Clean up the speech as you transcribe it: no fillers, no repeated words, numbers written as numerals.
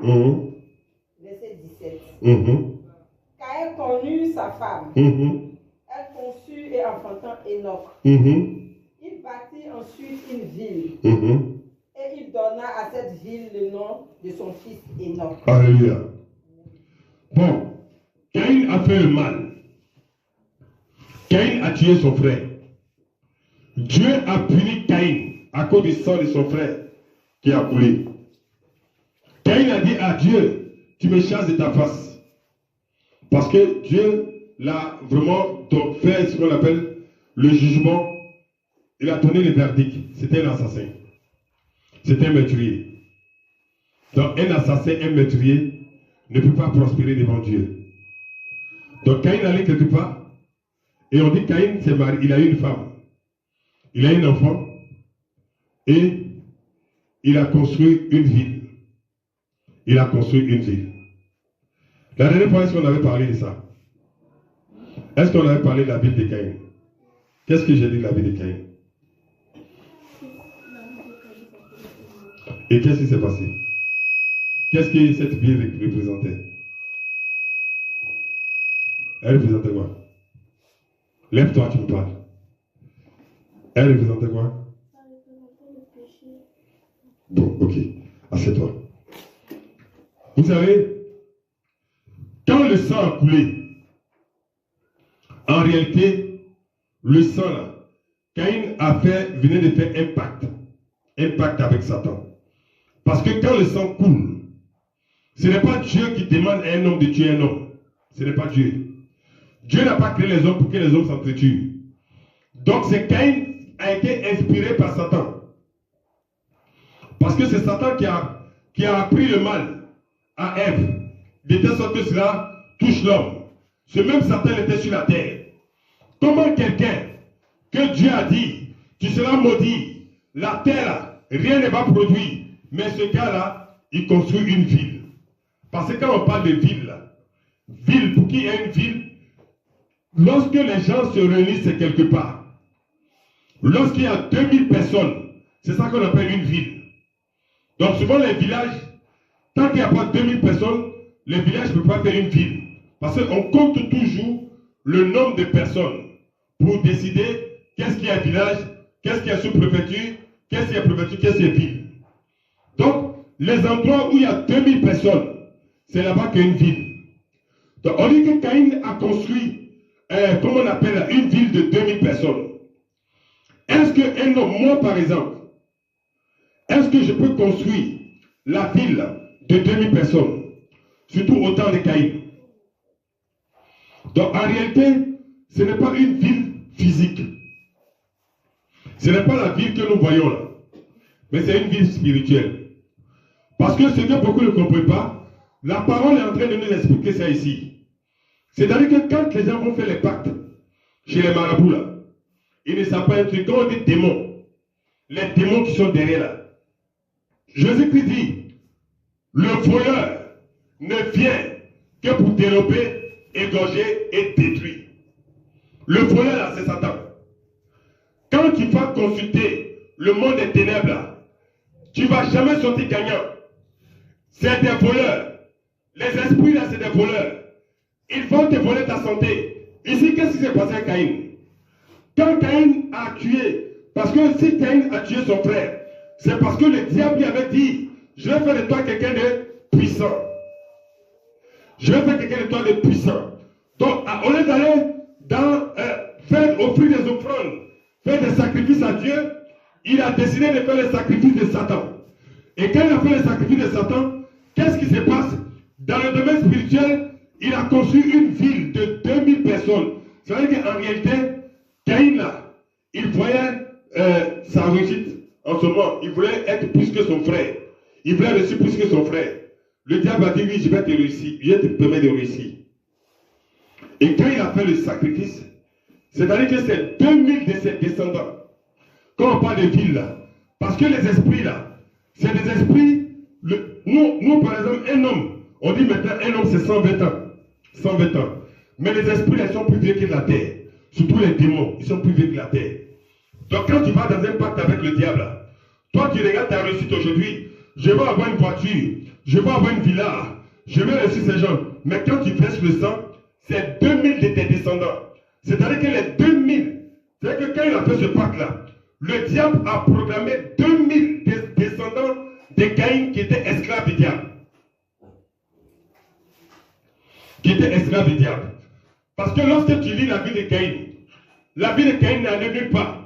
verset 17. Mhm. Caïn connut sa femme. Mhm. Elle conçut et enfanta Enoch. Mhm. Il bâtit ensuite une ville. Mhm. Et il donna à cette ville le nom de son fils Enoch. Alléluia. Bon, Caïn a fait le mal. Caïn a tué son frère. Dieu a puni Caïn à cause du sang de son frère qui a coulé. Caïn a dit à Dieu, tu me chasses de ta face. Parce que Dieu l'a vraiment fait ce qu'on appelle le jugement. Il a donné le verdict. C'était un assassin. C'était un meurtrier. Donc un assassin, un meurtrier ne peut pas prospérer devant Dieu. Donc Caïn allait quelque part. Et on dit Caïn s'est marié. Il a eu une femme. Il a eu un enfant. Et il a construit une ville. Il a construit une ville. La dernière fois, est-ce qu'on avait parlé de ça? Est-ce qu'on avait parlé de la ville de Caïn? Qu'est-ce que j'ai dit de la ville de Caïn? Et qu'est-ce qui s'est passé? Qu'est-ce que cette ville représentait? Elle représentait quoi? Lève-toi, tu me parles. Elle représentait quoi? Ça représentait le péché. Bon, ok. Assieds-toi. Vous savez, quand le sang a coulé, en réalité, le sang là, Caïn venait de faire un pacte avec Satan. Parce que quand le sang coule, ce n'est pas Dieu qui demande à un homme de tuer un homme. Ce n'est pas Dieu. Dieu n'a pas créé les hommes pour que les hommes s'entretuent. Donc c'est Caïn a été inspiré par Satan. Parce que c'est Satan qui a appris le mal à Ève, de telle sorte que cela touche l'homme. Ce même Satan était sur la terre. Comment quelqu'un que Dieu a dit, tu seras maudit, la terre là, rien ne va produire, mais ce gars-là, il construit une ville. Parce que quand on parle de ville, là, ville, pour qui il y a une ville, lorsque les gens se réunissent quelque part, lorsqu'il y a 2000 personnes, c'est ça qu'on appelle une ville. Donc souvent les villages, tant qu'il n'y a pas 2000 personnes, les villages ne peuvent pas faire une ville. Parce qu'on compte toujours le nombre de personnes pour décider qu'est-ce qu'il y a village, qu'est-ce qu'il y a sous-préfecture, qu'est-ce qu'il y a préfecture, qu'est-ce qu'il y a ville. Donc, les endroits où il y a 2000 personnes, c'est là-bas qu'il y a une ville. Donc, on dit que Caïn a construit, comment on appelle, une ville de 2000 personnes. Est-ce qu'un homme, moi par exemple, est-ce que je peux construire la ville de 2000 personnes, surtout au temps de Caïn? Donc, en réalité, ce n'est pas une ville physique. Ce n'est pas la ville que nous voyons là. Mais c'est une ville spirituelle. Parce que ce que beaucoup ne comprennent pas, la parole est en train de nous expliquer ça ici. C'est-à-dire que quand les gens vont faire les pactes, chez les marabouts là, ils ne savent pas un truc. Quand on dit démons, les démons qui sont derrière là, Jésus-Christ dit, le voleur ne vient que pour dérober, égorger et détruire. Le voleur là, c'est Satan. Quand tu vas consulter le monde des ténèbres là, tu ne vas jamais sortir gagnant. C'est des voleurs. Les esprits là, c'est des voleurs. Ils vont te voler ta santé. Ici, qu'est-ce qui s'est passé à Caïn? Quand Caïn a tué, parce que si Caïn a tué son frère, c'est parce que le diable lui avait dit, je vais faire de toi quelqu'un de puissant. Je vais faire quelqu'un de toi de puissant. Donc, au lieu d'aller faire offrir des offrandes, faire des sacrifices à Dieu, il a décidé de faire les sacrifices de Satan. Et quand il a fait les sacrifices de Satan, qu'est-ce qui se passe? Dans le domaine spirituel, il a construit une ville de 2000 personnes. Ça veut dire qu'en réalité, Caïn là, il voyait sa réussite en ce moment. Il voulait être plus que son frère. Il voulait réussir plus que son frère. Le diable a dit, oui, je vais te réussir. Je vais te permettre de réussir. Et quand il a fait le sacrifice, c'est-à-dire que c'est 2000 de ses descendants. Quand on parle de ville là, parce que les esprits là, c'est des esprits, nous par exemple, un homme, on dit maintenant un homme c'est 120 ans. 120 ans. Mais les esprits là, ils sont plus vieux que la terre. Surtout les démons, ils sont plus vieux que la terre. Donc quand tu vas dans un pacte avec le diable, là, toi tu regardes ta réussite aujourd'hui, je vais avoir une voiture, je vais avoir une villa, je vais réussir ces gens. Mais quand tu verses le sang, c'est 2000 de tes descendants. C'est-à-dire que les 2000, c'est-à-dire que quand il a fait ce pacte-là, le diable a proclamé 2000 descendants de Caïn qui étaient esclaves du diable. Qui étaient esclaves du diable. Parce que lorsque tu lis la vie de Caïn n'est allée nulle part.